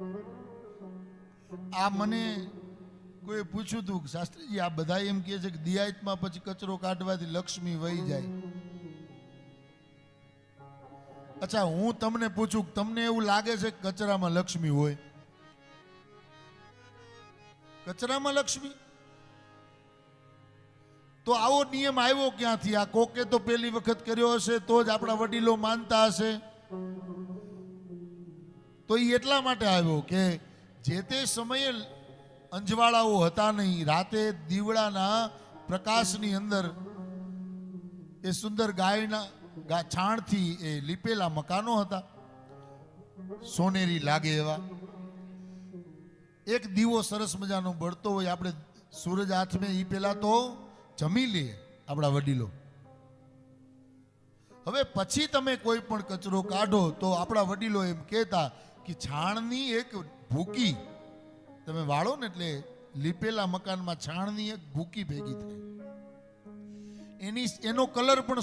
આ મને કોઈ પૂછ્યું હતું શાસ્ત્રીજી, આ બધા એમ કહે છે કે દિયાતમાં પછી કચરો કાઢવાથી લક્ષ્મી વહી જાય. અચ્છા, હું તમને પૂછું, તમને એવું લાગે છે કે કચરામાં લક્ષ્મી હોય? કચરામાં લક્ષ્મી? તો આવો નિયમ આવ્યો ક્યાંથી? આ કોકે તો પહેલી વખત કર્યો હશે, તો જ આપણા વડીલો માનતા હશે. તો એ એટલા માટે આવ્યો કે જે તે સમયે અંજવાળાઓ હતા નહીં, રાતે દીવડાના પ્રકાશની અંદર એ સુંદર ગાયના છાણથી એ લીપેલા મકાનો હતા, સોનેરી લાગે એવા. એક દીવો સરસ મજાનો બળતો હોય, આપણે સૂરજ હાથમે એ પેલા તો જમી લે આપણા વડીલો. હવે પછી તમે કોઈ પણ કચરો કાઢો તો આપણા વડીલો એમ કહેતા કે છાણની એક ભૂકી તમે વાળો ને એટલે લીપેલા મકાનમાં છાણની એક ભૂકી ભેગી થાય, એનો કલર પણ